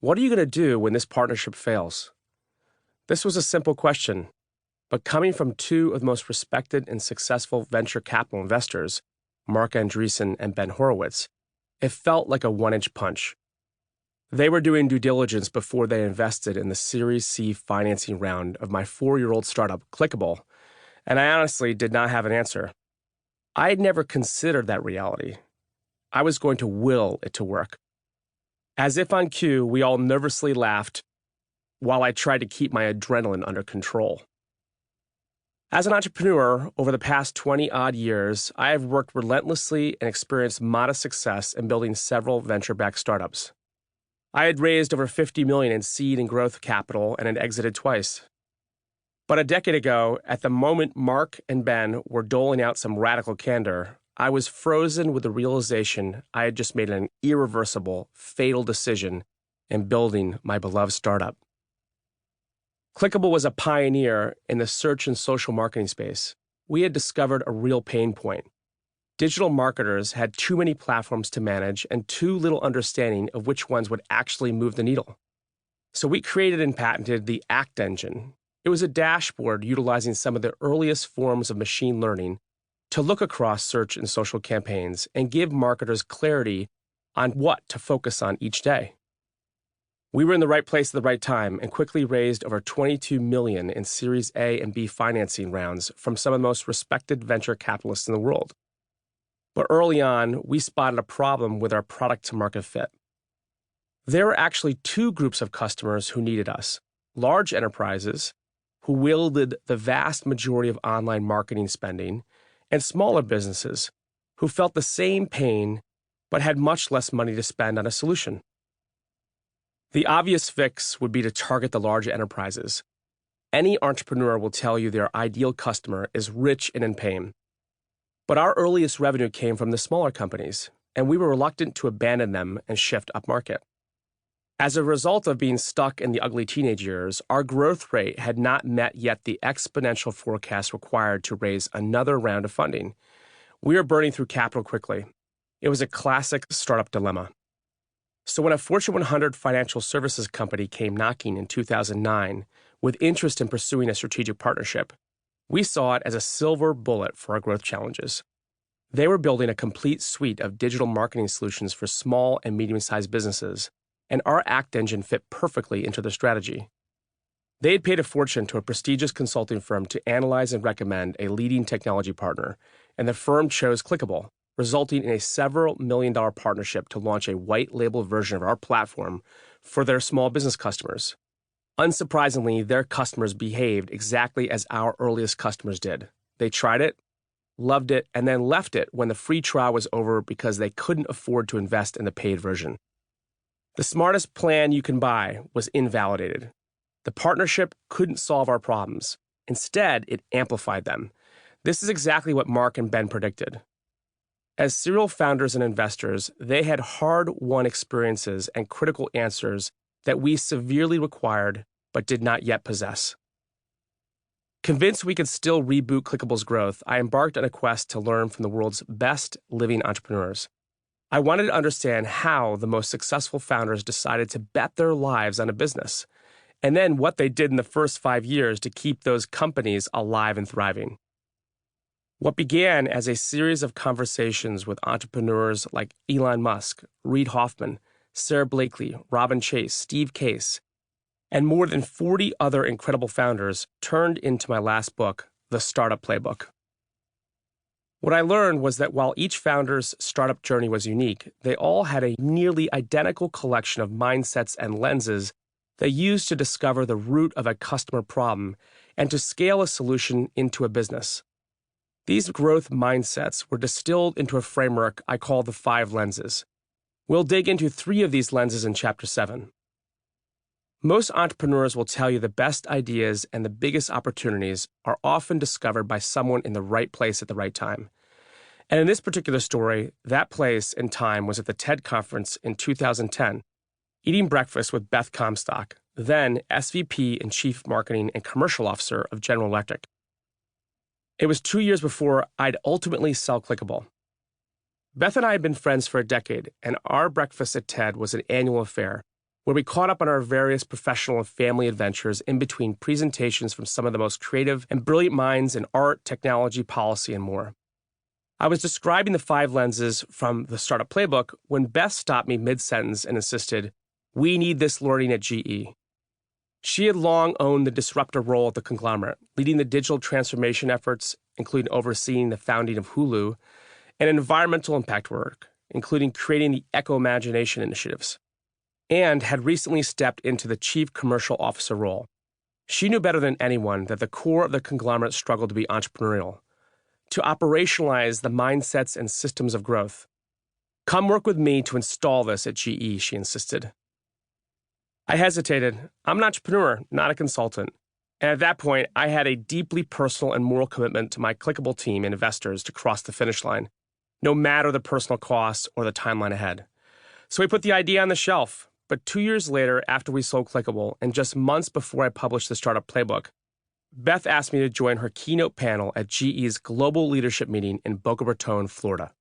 What are you going to do when this partnership fails? This was a simple question, but coming from two of the most respected and successful venture capital investors, Mark Andreessen and Ben Horowitz, it felt like a one-inch punch. They were doing due diligence before they invested in the Series C financing round of my 4-year-old startup, Clickable, and I honestly did not have an answer. I had never considered that reality. I was going to will it to work. As if on cue, we all nervously laughed while I tried to keep my adrenaline under control. As an entrepreneur, over the past 20-odd years, I have worked relentlessly and experienced modest success in building several venture-backed startups. I had raised over $50 million in seed and growth capital and had exited twice. But a decade ago, at the moment Mark and Ben were doling out some radical candor, I was frozen with the realization I had just made an irreversible, fatal decision in building my beloved startup. Clickable was a pioneer in the search and social marketing space. We had discovered a real pain point. Digital marketers had too many platforms to manage and too little understanding of which ones would actually move the needle. So we created and patented the ACT engine. It was a dashboard utilizing some of the earliest forms of machine learning to look across search and social campaigns and give marketers clarity on what to focus on each day. We were in the right place at the right time and quickly raised over $22 million in Series A and B financing rounds from some of the most respected venture capitalists in the world. But early on, we spotted a problem with our product-to-market fit. There were actually two groups of customers who needed us: large enterprises, who wielded the vast majority of online marketing spending, and smaller businesses, who felt the same pain but had much less money to spend on a solution. The obvious fix would be to target the large enterprises. Any entrepreneur will tell you their ideal customer is rich and in pain. But our earliest revenue came from the smaller companies, and we were reluctant to abandon them and shift upmarket. As a result of being stuck in the ugly teenage years, our growth rate had not met yet the exponential forecast required to raise another round of funding. We were burning through capital quickly. It was a classic startup dilemma. So when a Fortune 100 financial services company came knocking in 2009 with interest in pursuing a strategic partnership, we saw it as a silver bullet for our growth challenges. They were building a complete suite of digital marketing solutions for small and medium-sized businesses, and our ACT engine fit perfectly into their strategy. They had paid a fortune to a prestigious consulting firm to analyze and recommend a leading technology partner, and the firm chose Clickable, resulting in a several million-dollar partnership to launch a white-label version of our platform for their small business customers. Unsurprisingly, their customers behaved exactly as our earliest customers did. They tried it, loved it, and then left it when the free trial was over because they couldn't afford to invest in the paid version. The smartest plan you can buy was invalidated. The partnership couldn't solve our problems. Instead, it amplified them. This is exactly what Mark and Ben predicted. As serial founders and investors, they had hard-won experiences and critical answers that we severely required but did not yet possess. Convinced we could still reboot Clickable's growth, I embarked on a quest to learn from the world's best living entrepreneurs. I wanted to understand how the most successful founders decided to bet their lives on a business, and then what they did in the first 5 years to keep those companies alive and thriving. What began as a series of conversations with entrepreneurs like Elon Musk, Reid Hoffman, Sarah Blakely, Robin Chase, Steve Case, and more than 40 other incredible founders turned into my last book, The Startup Playbook. What I learned was that while each founder's startup journey was unique, they all had a nearly identical collection of mindsets and lenses they used to discover the root of a customer problem and to scale a solution into a business. These growth mindsets were distilled into a framework I call the 5 lenses. We'll dig into 3 of these lenses in Chapter 7. Most entrepreneurs will tell you the best ideas and the biggest opportunities are often discovered by someone in the right place at the right time. And in this particular story, that place and time was at the TED conference in 2010, eating breakfast with Beth Comstock, then SVP and Chief Marketing and Commercial Officer of General Electric. It was 2 years before I'd ultimately sell Clickable. Beth and I had been friends for a decade, and our breakfast at TED was an annual affair, where we caught up on our various professional and family adventures in between presentations from some of the most creative and brilliant minds in art, technology, policy, and more. I was describing the 5 lenses from the Startup Playbook when Beth stopped me mid-sentence and insisted, "We need this learning at GE." She had long owned the disruptor role at the conglomerate, leading the digital transformation efforts, including overseeing the founding of Hulu, and environmental impact work, including creating the Eco-Imagination initiatives, and had recently stepped into the chief commercial officer role. She knew better than anyone that the core of the conglomerate struggled to be entrepreneurial, to operationalize the mindsets and systems of growth. "Come work with me to install this at GE," she insisted. I hesitated. I'm an entrepreneur, not a consultant. And at that point, I had a deeply personal and moral commitment to my clickable team and investors to cross the finish line, no matter the personal costs or the timeline ahead. So we put the idea on the shelf. But 2 years later, after we sold Clickable, and just months before I published the Startup Playbook, Beth asked me to join her keynote panel at GE's Global Leadership Meeting in Boca Raton, Florida.